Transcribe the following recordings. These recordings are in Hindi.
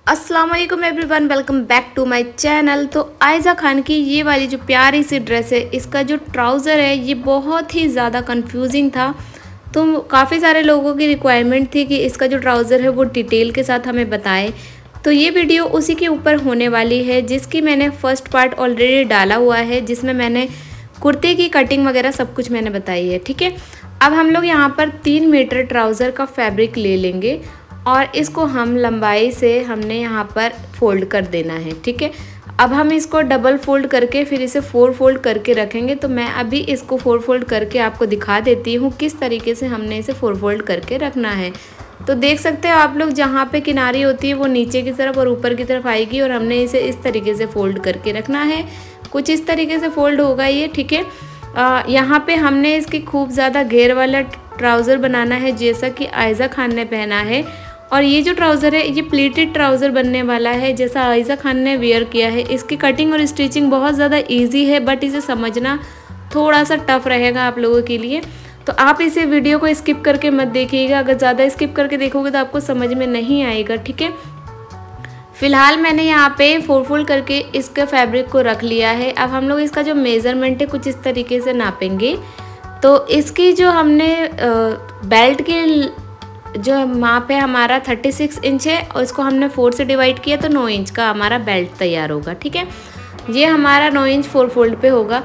अस्सलाम वालेकुम everyone, welcome back to my channel. तो आयज़ा खान की ये वाली जो प्यारी सी ड्रेस है, इसका जो ट्राउज़र है ये बहुत ही ज़्यादा कंफ्यूजिंग था। तो काफ़ी सारे लोगों की रिक्वायरमेंट थी कि इसका जो ट्राउज़र है वो डिटेल के साथ हमें बताएं। तो ये वीडियो उसी के ऊपर होने वाली है, जिसकी मैंने फ़र्स्ट पार्ट ऑलरेडी डाला हुआ है, जिसमें मैंने कुर्ते की कटिंग वगैरह सब कुछ मैंने बताई है। ठीक है, अब हम लोग यहाँ पर 3 मीटर ट्राउज़र का फैब्रिक ले लेंगे और इसको हम लंबाई से हमने यहाँ पर फोल्ड कर देना है। ठीक है, अब हम इसको डबल फोल्ड करके फिर इसे 4 फोल्ड करके रखेंगे। तो मैं अभी इसको 4 फोल्ड करके आपको दिखा देती हूँ किस तरीके से हमने इसे 4 फोल्ड करके रखना है। तो देख सकते हो आप लोग, जहाँ पे किनारी होती है वो नीचे की तरफ और ऊपर की तरफ आएगी, और हमने इसे इस तरीके से फोल्ड करके रखना है। कुछ इस तरीके से फोल्ड होगा ये। ठीक है, यहाँ पे हमने इसकी खूब ज़्यादा घेर वाला ट्राउज़र बनाना है, जैसा कि आयज़ा खान ने पहना है। और ये जो ट्राउज़र है ये प्लीटेड ट्राउज़र बनने वाला है, जैसा आयज़ा खान ने वेयर किया है। इसकी कटिंग और स्टिचिंग बहुत ज़्यादा इजी है, बट इसे समझना थोड़ा सा टफ रहेगा आप लोगों के लिए। तो आप इसे वीडियो को स्किप करके मत देखिएगा, अगर ज़्यादा स्किप करके देखोगे तो आपको समझ में नहीं आएगा। ठीक है, फ़िलहाल मैंने यहाँ पे 4 फोल्ड करके इसके फैब्रिक को रख लिया है। अब हम लोग इसका जो मेज़रमेंट है कुछ इस तरीके से नापेंगे। तो इसकी जो हमने बेल्ट की जो माप है हमारा 36 इंच है, और इसको हमने 4 से डिवाइड किया तो 9 इंच का हमारा बेल्ट तैयार होगा। ठीक है, ये हमारा 9 इंच 4 फोल्ड पे होगा।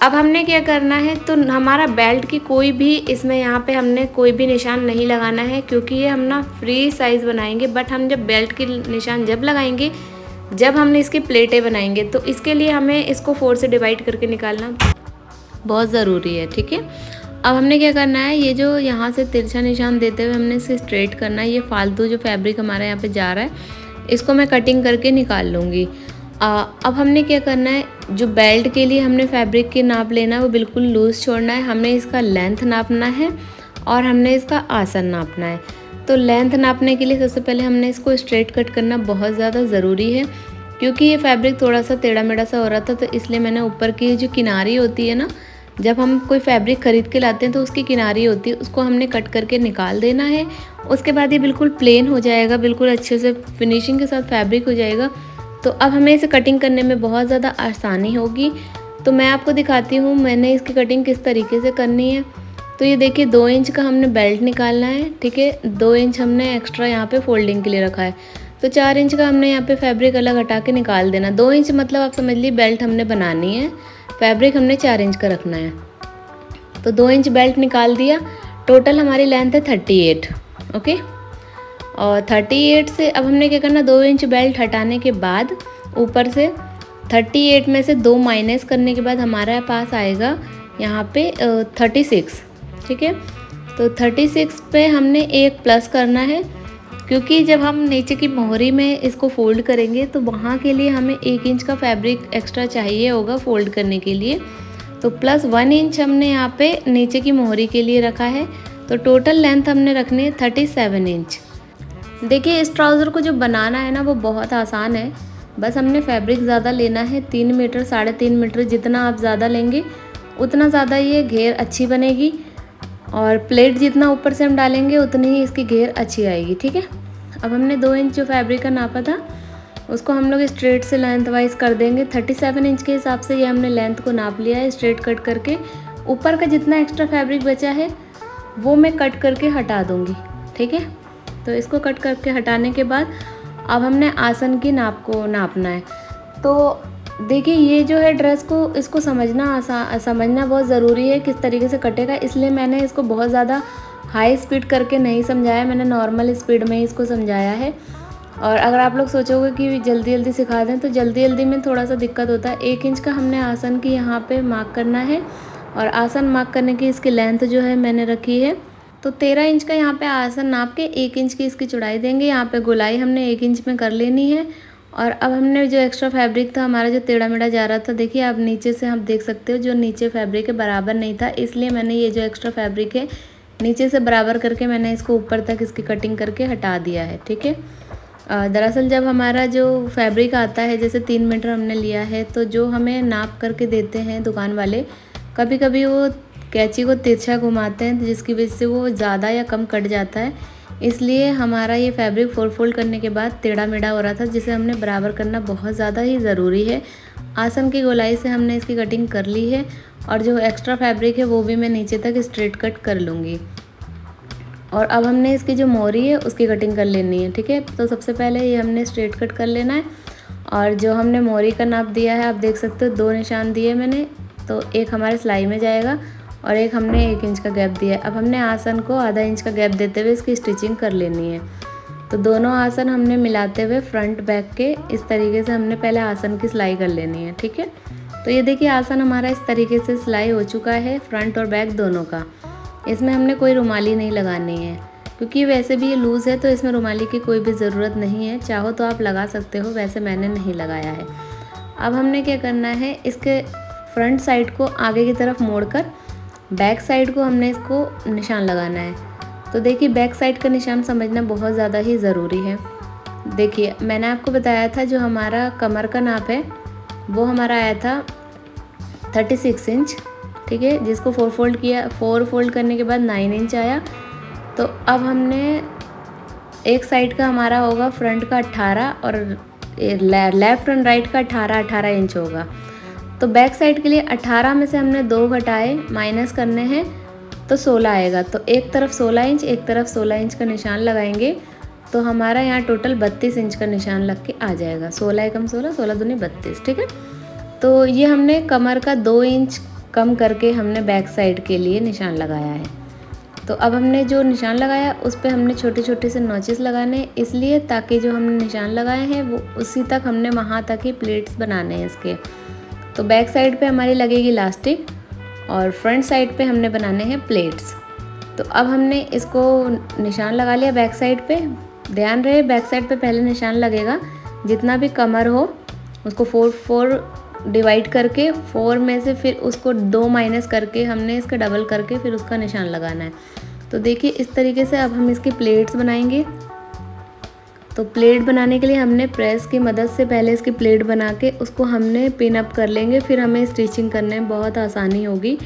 अब हमने क्या करना है, तो हमारा बेल्ट की कोई भी इसमें यहाँ पे हमने कोई भी निशान नहीं लगाना है, क्योंकि ये हम ना फ्री साइज़ बनाएंगे। बट हम जब बेल्ट की निशान जब लगाएंगे, जब हमने इसकी प्लेटें बनाएंगे, तो इसके लिए हमें इसको 4 से डिवाइड करके निकालना बहुत ज़रूरी है। ठीक है, अब हमने क्या करना है, ये जो यहाँ से तिरछा निशान देते हुए हमने इसे स्ट्रेट करना है। ये फालतू जो फैब्रिक हमारा यहाँ पे जा रहा है, इसको मैं कटिंग करके निकाल लूँगी। अब हमने क्या करना है, जो बेल्ट के लिए हमने फैब्रिक की नाप लेना है वो बिल्कुल लूज़ छोड़ना है। हमने इसका लेंथ नापना है और हमने इसका आसन नापना है। तो लेंथ नापने के लिए सबसे पहले हमने इसको स्ट्रेट कट करना बहुत ज़्यादा ज़रूरी है, क्योंकि ये फैब्रिक थोड़ा सा टेढ़ा मेढ़ा सा हो रहा था, तो इसलिए मैंने ऊपर की जो किनारी होती है ना, जब हम कोई फैब्रिक ख़रीद के लाते हैं तो उसकी किनारी होती है, उसको हमने कट करके निकाल देना है। उसके बाद ये बिल्कुल प्लेन हो जाएगा, बिल्कुल अच्छे से फिनिशिंग के साथ फैब्रिक हो जाएगा। तो अब हमें इसे कटिंग करने में बहुत ज़्यादा आसानी होगी। तो मैं आपको दिखाती हूँ मैंने इसकी कटिंग किस तरीके से करनी है। तो ये देखिए 2 इंच का हमने बेल्ट निकालना है। ठीक है, 2 इंच हमने एक्स्ट्रा यहाँ पे फोल्डिंग के लिए रखा है। तो 4 इंच का हमने यहाँ पे फैब्रिक अलग हटा के निकाल देना। 2 इंच मतलब आप समझ लीजिए बेल्ट हमने बनानी है, फैब्रिक हमने 4 इंच का रखना है। तो 2 इंच बेल्ट निकाल दिया। टोटल हमारी लेंथ है 38। ओके, और 38 से अब हमने क्या करना, 2 इंच बेल्ट हटाने के बाद ऊपर से 38 में से 2 माइनस करने के बाद हमारे पास आएगा यहाँ पे 36। ठीक है, तो 36 पे हमने एक प्लस करना है, क्योंकि जब हम नीचे की मोहरी में इसको फोल्ड करेंगे तो वहाँ के लिए हमें 1 इंच का फैब्रिक एक्स्ट्रा चाहिए होगा फोल्ड करने के लिए। तो प्लस 1 इंच हमने यहाँ पे नीचे की मोहरी के लिए रखा है। तो टोटल लेंथ हमने रखनी है 37 इंच। देखिए, इस ट्राउज़र को जो बनाना है ना वो बहुत आसान है। बस हमने फैब्रिक ज़्यादा लेना है, 3 मीटर 3.5 मीटर, जितना आप ज़्यादा लेंगे उतना ज़्यादा ये घेर अच्छी बनेगी, और प्लेट जितना ऊपर से हम डालेंगे उतनी ही इसकी घेर अच्छी आएगी। ठीक है, अब हमने 2 इंच जो फैब्रिक का नापा था उसको हम लोग स्ट्रेट से लेंथ वाइज कर देंगे। 37 इंच के हिसाब से ये हमने लेंथ को नाप लिया है स्ट्रेट कट करके। ऊपर का जितना एक्स्ट्रा फैब्रिक बचा है वो मैं कट करके हटा दूँगी। ठीक है, तो इसको कट करके हटाने के बाद अब हमने आसन की नाप को नापना है। तो देखिए, ये जो है ड्रेस को इसको समझना बहुत ज़रूरी है किस तरीके से कटेगा, इसलिए मैंने इसको बहुत ज़्यादा हाई स्पीड करके नहीं समझाया, मैंने नॉर्मल स्पीड में ही इसको समझाया है। और अगर आप लोग सोचोगे कि जल्दी जल्दी सिखा दें तो जल्दी में थोड़ा सा दिक्कत होता है। 1 इंच का हमने आसन की यहाँ पे मार्क करना है, और आसन मार्क करने की इसकी लेंथ जो है मैंने रखी है। तो 13 इंच का यहाँ पे आसन नाप के 1 इंच की इसकी चौड़ाई देंगे। यहाँ पे गोलाई हमने 1 इंच में कर लेनी है। और अब हमने जो एक्स्ट्रा फैब्रिक था हमारा जो टेढ़ा मेढ़ा जा रहा था, देखिए आप नीचे से हम देख सकते हो जो नीचे फैब्रिक है बराबर नहीं था, इसलिए मैंने ये जो एक्स्ट्रा फैब्रिक है नीचे से बराबर करके मैंने इसको ऊपर तक इसकी कटिंग करके हटा दिया है। ठीक है, दरअसल जब हमारा जो फैब्रिक आता है, जैसे 3 मीटर हमने लिया है, तो जो हमें नाप करके देते हैं दुकान वाले, कभी कभी वो कैंची को तिरछा घुमाते हैं, जिसकी वजह से वो ज़्यादा या कम कट जाता है। इसलिए हमारा ये फैब्रिक 4 फोल्ड करने के बाद टेढ़ा मेढ़ा हो रहा था, जिसे हमने बराबर करना बहुत ज़्यादा ही ज़रूरी है। आसन की गोलाई से हमने इसकी कटिंग कर ली है और जो एक्स्ट्रा फैब्रिक है वो भी मैं नीचे तक स्ट्रेट कट कर लूँगी। और अब हमने इसकी जो मोरी है उसकी कटिंग कर लेनी है, ठीक है। तो सबसे पहले ये हमने स्ट्रेट कट कर लेना है और जो हमने मोरी का नाप दिया है आप देख सकते हो 2 निशान दिए मैंने, तो एक हमारे सिलाई में जाएगा और एक हमने 1 इंच का गैप दिया है। अब हमने आसन को आधा इंच का गैप देते हुए इसकी स्टिचिंग कर लेनी है। तो दोनों आसन हमने मिलाते हुए फ्रंट बैक के इस तरीके से हमने पहले आसन की सिलाई कर लेनी है, ठीक है। तो ये देखिए आसन हमारा इस तरीके से सिलाई हो चुका है फ्रंट और बैक दोनों का। इसमें हमने कोई रुमाली नहीं लगानी है क्योंकि वैसे भी ये लूज़ है, तो इसमें रुमाली की कोई भी ज़रूरत नहीं है। चाहो तो आप लगा सकते हो, वैसे मैंने नहीं लगाया है। अब हमने क्या करना है, इसके फ्रंट साइड को आगे की तरफ मोड़कर बैक साइड को हमने इसको निशान लगाना है। तो देखिए बैक साइड का निशान समझना बहुत ज़्यादा ही ज़रूरी है। देखिए मैंने आपको बताया था जो हमारा कमर का नाप है वो हमारा आया था 36 इंच, ठीक है, जिसको 4 फोल्ड किया। 4 फोल्ड करने के बाद 9 इंच आया। तो अब हमने एक साइड का हमारा होगा फ्रंट का 18 और लेफ़्ट एंड राइट का 18 इंच होगा। तो बैक साइड के लिए 18 में से हमने 2 घटाए, माइनस करने हैं तो 16 आएगा। तो एक तरफ 16 इंच एक तरफ 16 इंच का निशान लगाएंगे तो हमारा यहाँ टोटल 32 इंच का निशान लग के आ जाएगा। 16 एकम 16, 16 दूनी 32, ठीक है। तो ये हमने कमर का 2 इंच कम करके हमने बैक साइड के लिए निशान लगाया है। तो अब हमने जो निशान लगाया उस पर हमने छोटे छोटे से नॉचेस लगाने, इसलिए ताकि जो हमने निशान लगाए हैं वो उसी तक हमने वहाँ तक ही प्लेट्स बनाने हैं इसके। तो बैक साइड पे हमारी लगेगी इलास्टिक और फ्रंट साइड पे हमने बनाने हैं प्लेट्स। तो अब हमने इसको निशान लगा लिया बैक साइड पे। ध्यान रहे बैक साइड पे पहले निशान लगेगा, जितना भी कमर हो उसको 4 डिवाइड करके 4 में से फिर उसको 2 माइनस करके हमने इसका डबल करके फिर उसका निशान लगाना है। तो देखिए इस तरीके से अब हम इसकी प्लेट्स बनाएंगे। तो प्लेट बनाने के लिए हमने प्रेस की मदद से पहले इसकी प्लेट बना के उसको हमने पिन अप कर लेंगे, फिर हमें स्टिचिंग करने में बहुत आसानी होगी।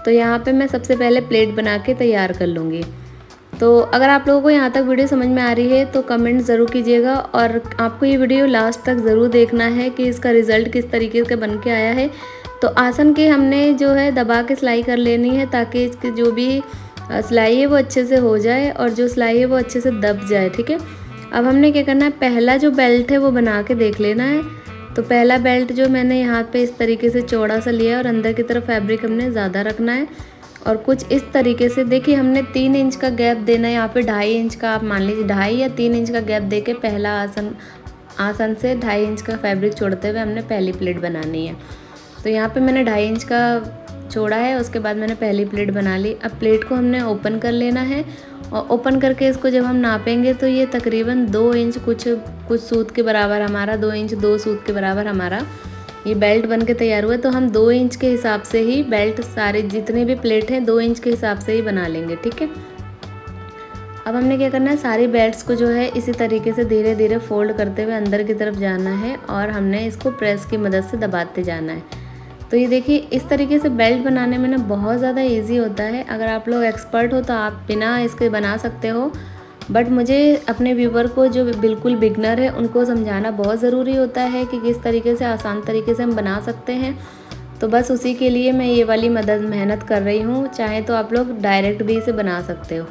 तो यहाँ पे मैं सबसे पहले प्लेट बना के तैयार कर लूँगी। तो अगर आप लोगों को यहाँ तक वीडियो समझ में आ रही है तो कमेंट ज़रूर कीजिएगा और आपको ये वीडियो लास्ट तक ज़रूर देखना है कि इसका रिज़ल्ट किस तरीके से बन के आया है। तो आसन की हमने जो है दबा के सिलाई कर लेनी है ताकि इसकी जो भी सिलाई है वो अच्छे से हो जाए और जो सिलाई है वो अच्छे से दब जाए, ठीक है। अब हमने क्या करना है, पहला जो बेल्ट है वो बना के देख लेना है। तो पहला बेल्ट जो मैंने यहाँ पे इस तरीके से चौड़ा सा लिया और अंदर की तरफ फैब्रिक हमने ज़्यादा रखना है और कुछ इस तरीके से देखिए हमने 3 इंच का गैप देना है। यहाँ पे 2.5 इंच का आप मान लीजिए 2.5 या 3 इंच का गैप दे के पहला आसन से 2.5 इंच का फैब्रिक छोड़ते हुए हमने पहली प्लेट बनानी है। तो यहाँ पे मैंने 2.5 इंच का छोड़ा है, उसके बाद मैंने पहली प्लेट बना ली। अब प्लेट को हमने ओपन कर लेना है और ओपन करके इसको जब हम नापेंगे तो ये तकरीबन 2 इंच कुछ सूत के बराबर हमारा 2 इंच 2 सूत के बराबर हमारा ये बेल्ट बन के तैयार हुआ। तो हम 2 इंच के हिसाब से ही बेल्ट सारे जितने भी प्लेट हैं 2 इंच के हिसाब से ही बना लेंगे, ठीक है। अब हमने क्या करना है, सारी बेल्ट्स को जो है इसी तरीके से धीरे धीरे फोल्ड करते हुए अंदर की तरफ जाना है और हमने इसको प्रेस की मदद से दबाते जाना है। तो ये देखिए इस तरीके से बेल्ट बनाने में ना बहुत ज़्यादा इजी होता है। अगर आप लोग एक्सपर्ट हो तो आप बिना इसके बना सकते हो, बट मुझे अपने व्यूवर को जो बिल्कुल बिगनर है उनको समझाना बहुत ज़रूरी होता है कि किस तरीके से आसान तरीके से हम बना सकते हैं। तो बस उसी के लिए मैं ये वाली मेहनत कर रही हूँ। चाहे तो आप लोग डायरेक्ट भी इसे बना सकते हो।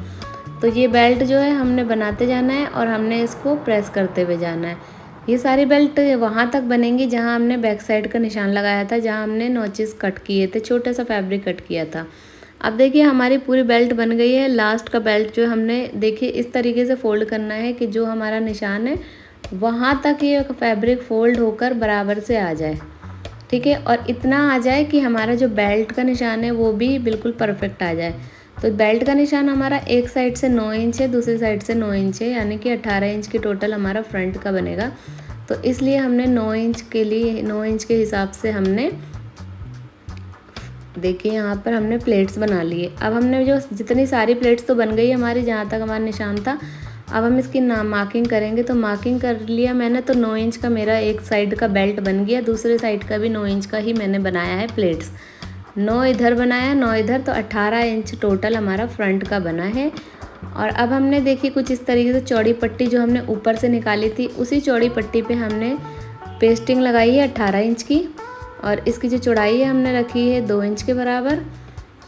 तो ये बेल्ट जो है हमने बनाते जाना है और हमने इसको प्रेस करते हुए जाना है। ये सारी बेल्ट वहाँ तक बनेंगी जहाँ हमने बैक साइड का निशान लगाया था, जहाँ हमने नॉचेस कट किए थे, छोटा सा फैब्रिक कट किया था। अब देखिए हमारी पूरी बेल्ट बन गई है। लास्ट का बेल्ट जो हमने देखिए इस तरीके से फोल्ड करना है कि जो हमारा निशान है वहाँ तक ये फैब्रिक फोल्ड होकर बराबर से आ जाए, ठीक है। और इतना आ जाए कि हमारा जो बेल्ट का निशान है वो भी बिल्कुल परफेक्ट आ जाए। तो बेल्ट का निशान हमारा एक साइड से 9 इंच है, दूसरी साइड से 9 इंच है, यानी कि 18 इंच की टोटल हमारा फ्रंट का बनेगा। तो इसलिए हमने 9 इंच के लिए 9 इंच के हिसाब से हमने देखिए यहाँ पर हमने प्लेट्स बना लिए। अब हमने जो जितनी सारी प्लेट्स तो बन गई हमारी जहाँ तक हमारा निशान था। अब हम इसकी मार्किंग करेंगे। तो मार्किंग कर लिया मैंने, तो 9 इंच का मेरा एक साइड का बेल्ट बन गया, दूसरे साइड का भी 9 इंच का ही मैंने बनाया है प्लेट्स। 9 इधर बनाया, 9 इधर, तो 18 इंच टोटल हमारा फ्रंट का बना है। और अब हमने देखिए कुछ इस तरीके से चौड़ी पट्टी जो हमने ऊपर से निकाली थी, उसी चौड़ी पट्टी पे हमने पेस्टिंग लगाई है 18 इंच की। और इसकी जो चौड़ाई है हमने रखी है 2 इंच के बराबर।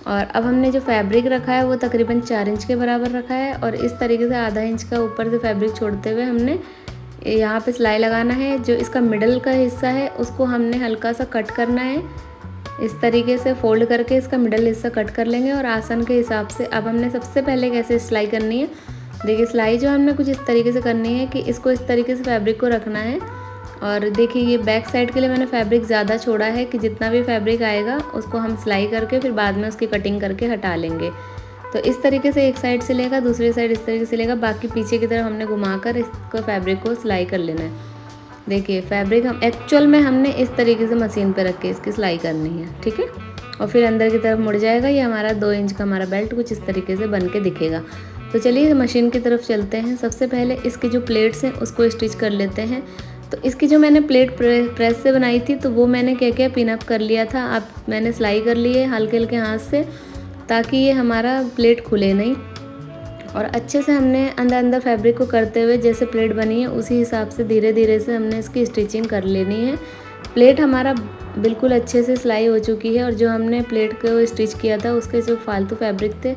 और अब हमने जो फैब्रिक रखा है वो तकरीबन 4 इंच के बराबर रखा है। और इस तरीके से आधा इंच का ऊपर से फैब्रिक छोड़ते हुए हमने यहाँ पे सिलाई लगाना है। जो इसका मिडल का हिस्सा है उसको हमने हल्का सा कट करना है, इस तरीके से फोल्ड करके इसका मिडल हिस्सा कट कर लेंगे। और आसन के हिसाब से अब हमने सबसे पहले कैसे सिलाई करनी है, देखिए सिलाई जो हमने कुछ इस तरीके से करनी है कि इसको इस तरीके से फैब्रिक को रखना है। और देखिए ये बैक साइड के लिए मैंने फैब्रिक ज़्यादा छोड़ा है कि जितना भी फैब्रिक आएगा उसको हम सिलाई करके फिर बाद में उसकी कटिंग करके हटा लेंगे। तो इस तरीके से एक साइड से लेगा, दूसरी साइड इस तरीके से लेगा, बाकी पीछे की तरफ हमने घुमाकर इसको फैब्रिक को सिलाई कर लेना है। देखिए फैब्रिक हम एक्चुअल में हमने इस तरीके से मशीन पे रख के इसकी सिलाई करनी है, ठीक है। और फिर अंदर की तरफ मुड़ जाएगा। ये हमारा 2 इंच का हमारा बेल्ट कुछ इस तरीके से बन के दिखेगा। तो चलिए मशीन की तरफ चलते हैं। सबसे पहले इसकी जो प्लेट्स हैं उसको स्टिच कर लेते हैं। तो इसकी जो मैंने प्लेट प्रेस से बनाई थी तो वो मैंने क्या किया, पिन अप कर लिया था। अब मैंने सिलाई कर ली है हल्के हल्के हाथ से, ताकि ये हमारा प्लेट खुले नहीं। और अच्छे से हमने अंदर फैब्रिक को करते हुए जैसे प्लेट बनी है उसी हिसाब से धीरे धीरे से हमने इसकी स्टिचिंग कर लेनी है। प्लेट हमारा बिल्कुल अच्छे से सिलाई हो चुकी है। और जो हमने प्लेट को स्टिच किया था उसके जो फालतू फैब्रिक थे,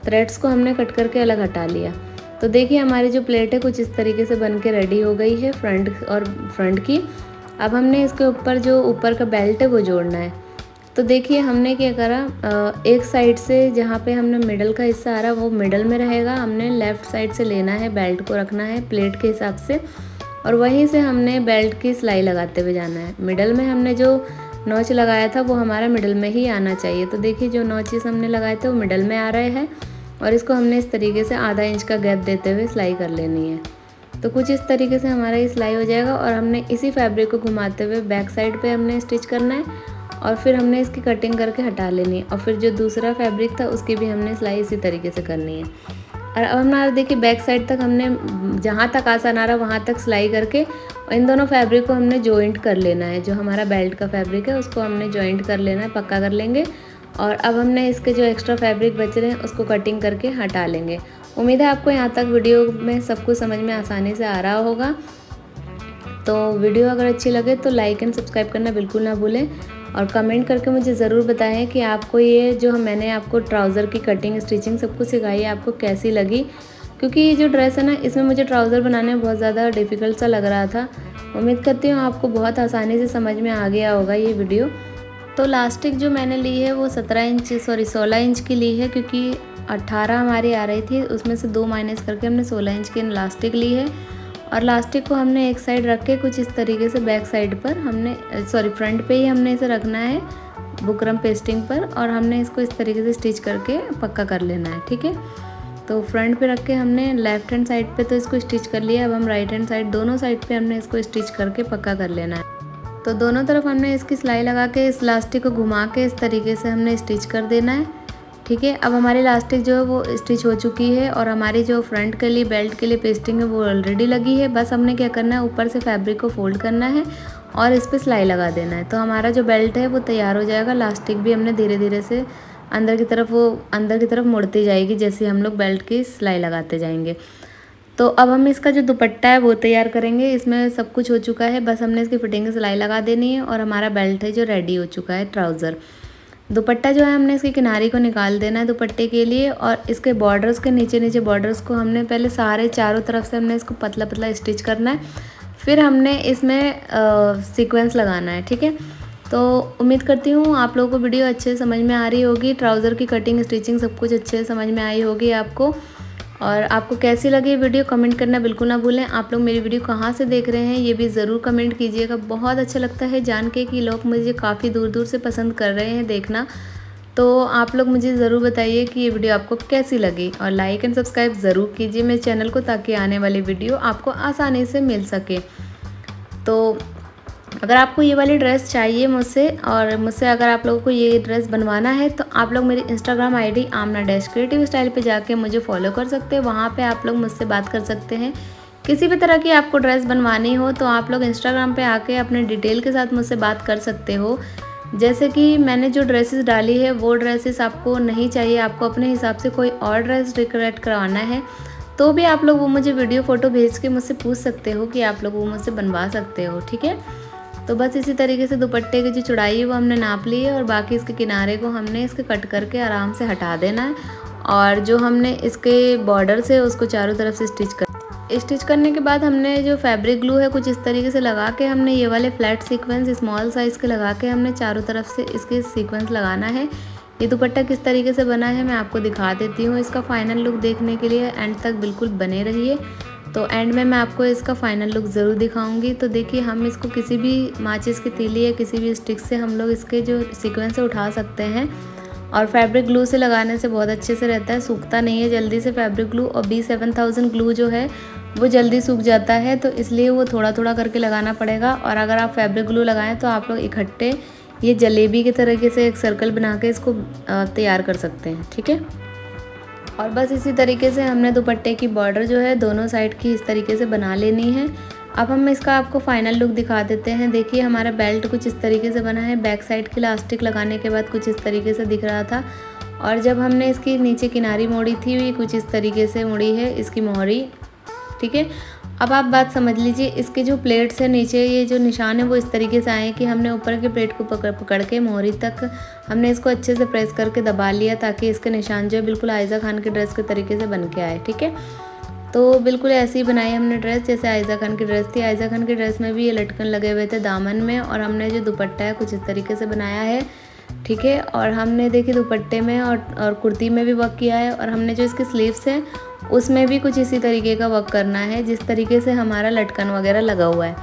थ्रेड्स को हमने कट करके अलग हटा लिया। तो देखिए हमारी जो प्लेट है कुछ इस तरीके से बन के रेडी हो गई है फ्रंट की। अब हमने इसके ऊपर जो ऊपर का बेल्ट है वो जोड़ना है। तो देखिए हमने क्या करा, एक साइड से जहाँ पे हमने मिडल का हिस्सा आ रहा है वो मिडल में रहेगा, हमने लेफ़्ट साइड से लेना है, बेल्ट को रखना है प्लेट के हिसाब से। और वहीं से हमने बेल्ट की सिलाई लगाते हुए जाना है। मिडल में हमने जो नॉच लगाया था वो हमारा मिडल में ही आना चाहिए। तो देखिए जो नॉचेस हमने लगाए थे वो मिडल में आ रहे हैं। और इसको हमने इस तरीके से आधा इंच का गैप देते हुए सिलाई कर लेनी है। तो कुछ इस तरीके से हमारा ये सिलाई हो जाएगा। और हमने इसी फैब्रिक को घुमाते हुए बैक साइड पे हमने स्टिच करना है। और फिर हमने इसकी कटिंग करके हटा लेनी है। और फिर जो दूसरा फैब्रिक था उसकी भी हमने सिलाई इसी तरीके से करनी है। और अब हमारा देखिए बैक साइड तक हमने जहाँ तक आसान आ रहा वहाँ तक सिलाई करके इन दोनों फैब्रिक को हमने जॉइंट कर लेना है। जो हमारा बेल्ट का फैब्रिक है उसको हमने जॉइंट कर लेना है, पक्का कर लेंगे। और अब हमने इसके जो एक्स्ट्रा फैब्रिक बच रहे हैं उसको कटिंग करके हटा लेंगे। उम्मीद है आपको यहाँ तक वीडियो में सब कुछ समझ में आसानी से आ रहा होगा। तो वीडियो अगर अच्छी लगे तो लाइक एंड सब्सक्राइब करना बिल्कुल ना भूलें। और कमेंट करके मुझे ज़रूर बताएं कि आपको ये जो मैंने आपको ट्राउज़र की कटिंग स्टिचिंग सब कुछ सिखाई है आपको कैसी लगी। क्योंकि ये जो ड्रेस है ना, इसमें मुझे ट्राउज़र बनाने में बहुत ज़्यादा डिफ़िकल्ट सा लग रहा था। उम्मीद करती हूँ आपको बहुत आसानी से समझ में आ गया होगा ये वीडियो। तो लास्टिक जो मैंने ली है वो 16 इंच की ली है, क्योंकि 18 हमारी आ रही थी, उसमें से 2 माइनस करके हमने 16 इंच की लास्टिक ली है। और लास्टिक को हमने एक साइड रख के कुछ इस तरीके से बैक साइड पर हमने फ्रंट पे ही हमने इसे रखना है बुकरम पेस्टिंग पर। और हमने इसको इस तरीके से स्टिच करके पक्का कर लेना है, ठीक है। तो फ्रंट पे रख के हमने लेफ़्ट हैंड साइड पे तो इसको स्टिच कर लिया। अब हम राइट हैंड साइड दोनों साइड पे हमने इसको स्टिच करके पक्का कर लेना है। तो दोनों तरफ हमने इसकी सिलाई लगा के इस लास्टिक को घुमा के इस तरीके से हमने स्टिच कर देना है, ठीक है। अब हमारी लास्टिक जो है वो स्टिच हो चुकी है। और हमारी जो फ्रंट के लिए बेल्ट के लिए पेस्टिंग है वो ऑलरेडी लगी है। बस हमने क्या करना है, ऊपर से फैब्रिक को फोल्ड करना है और इस पर सिलाई लगा देना है। तो हमारा जो बेल्ट है वो तैयार हो जाएगा। लास्टिक भी हमने धीरे धीरे से अंदर की तरफ मुड़ती जाएगी जैसे हम लोग बेल्ट की सिलाई लगाते जाएंगे। तो अब हम इसका जो दुपट्टा है वो तैयार करेंगे। इसमें सब कुछ हो चुका है, बस हमने इसकी फिटिंग की सिलाई लगा देनी है। और हमारा बेल्ट है जो रेडी हो चुका है ट्राउज़र। दुपट्टा जो है हमने इसकी किनारी को निकाल देना है दुपट्टे के लिए। और इसके बॉर्डर्स के नीचे बॉर्डर्स को हमने पहले सारे चारों तरफ से हमने इसको पतला पतला स्टिच करना है। फिर हमने इसमें सीक्वेंस लगाना है, ठीक है। तो उम्मीद करती हूँ आप लोगों को वीडियो अच्छे से समझ में आ रही होगी। ट्राउज़र की कटिंग स्टिचिंग सब कुछ अच्छे से समझ में आई होगी आपको। और आपको कैसी लगी वीडियो कमेंट करना बिल्कुल ना भूलें। आप लोग मेरी वीडियो कहाँ से देख रहे हैं ये भी ज़रूर कमेंट कीजिएगा। बहुत अच्छा लगता है जान के कि लोग मुझे काफ़ी दूर दूर से पसंद कर रहे हैं देखना। तो आप लोग मुझे ज़रूर बताइए कि ये वीडियो आपको कैसी लगी। और लाइक एंड सब्सक्राइब ज़रूर कीजिए मेरे चैनल को, ताकि आने वाली वीडियो आपको आसानी से मिल सके। तो अगर आपको ये वाली ड्रेस चाहिए मुझसे, और मुझसे अगर आप लोगों को ये ड्रेस बनवाना है, तो आप लोग मेरी इंस्टाग्राम आईडी amna-creative style पे जाके मुझे फॉलो कर सकते हैं। वहाँ पे आप लोग मुझसे बात कर सकते हैं। किसी भी तरह की आपको ड्रेस बनवानी हो तो आप लोग इंस्टाग्राम पे आके अपने डिटेल के साथ मुझसे बात कर सकते हो। जैसे कि मैंने जो ड्रेसेस डाली है वो ड्रेसेस आपको नहीं चाहिए, आपको अपने हिसाब से कोई और ड्रेस डेकोरेट करवाना है तो भी आप लोग वो मुझे वीडियो फ़ोटो भेज के मुझसे पूछ सकते हो कि आप लोग वो मुझसे बनवा सकते हो, ठीक है। तो बस इसी तरीके से दुपट्टे की जो चौड़ाई है वो हमने नाप ली है और बाकी इसके किनारे को हमने इसके कट करके आराम से हटा देना है। और जो हमने इसके बॉर्डर से उसको चारों तरफ से स्टिच करने के बाद हमने जो फैब्रिक ग्लू है कुछ इस तरीके से लगा के हमने ये वाले फ्लैट सीक्वेंस स्मॉल साइज़ के लगा के हमने चारों तरफ से इसके सीक्वेंस लगाना है। ये दुपट्टा किस तरीके से बना है मैं आपको दिखा देती हूँ। इसका फाइनल लुक देखने के लिए एंड तक बिल्कुल बने रहिए। तो एंड में मैं आपको इसका फाइनल लुक ज़रूर दिखाऊंगी। तो देखिए हम इसको किसी भी माचिस की तीली या किसी भी स्टिक से हम लोग इसके जो सीक्वेंस है उठा सकते हैं। और फैब्रिक ग्लू से लगाने से बहुत अच्छे से रहता है, सूखता नहीं है जल्दी से फैब्रिक ग्लू। और B7000 ग्लू जो है वो जल्दी सूख जाता है, तो इसलिए वो थोड़ा थोड़ा करके लगाना पड़ेगा। और अगर आप फैब्रिक ग्लू लगाएं तो आप लोग इकट्ठे ये जलेबी के तरीके से एक सर्कल बना के इसको तैयार कर सकते हैं, ठीक है। और बस इसी तरीके से हमने दुपट्टे की बॉर्डर जो है दोनों साइड की इस तरीके से बना लेनी है। अब हम इसका आपको फाइनल लुक दिखा देते हैं। देखिए हमारा बेल्ट कुछ इस तरीके से बना है, बैक साइड की इलास्टिक लगाने के बाद कुछ इस तरीके से दिख रहा था। और जब हमने इसकी नीचे किनारी मोड़ी थी ये कुछ इस तरीके से मुड़ी है इसकी मोहरी, ठीक है। अब आप बात समझ लीजिए, इसके जो प्लेट्स है नीचे ये जो निशान है वो इस तरीके से आए कि हमने ऊपर के प्लेट को पकड़ के मोहरी तक हमने इसको अच्छे से प्रेस करके दबा लिया ताकि इसके निशान जो है बिल्कुल आयज़ा खान की ड्रेस के तरीके से बन के आए, ठीक है। तो बिल्कुल ऐसे ही बनाई हमने ड्रेस जैसे आयज़ा खान की ड्रेस थी। आयज़ा खान की ड्रेस में भी ये लटकन लगे हुए थे दामन में, और हमने जो दुपट्टा है कुछ इस तरीके से बनाया है, ठीक है। और हमने देखिए दुपट्टे में और कुर्ती में भी वर्क किया है। और हमने जो इसके स्लीव्स हैं उसमें भी कुछ इसी तरीके का वर्क करना है जिस तरीके से हमारा लटकन वगैरह लगा हुआ है।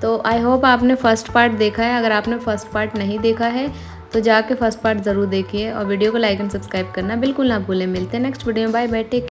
तो आई होप आपने फ़र्स्ट पार्ट देखा है। अगर आपने फ़र्स्ट पार्ट नहीं देखा है तो जाके फ़र्स्ट पार्ट ज़रूर देखिए और वीडियो को लाइक एंड सब्सक्राइब करना बिल्कुल ना भूलें। मिलते हैं नेक्स्ट वीडियो में, बाय बाय, टेक।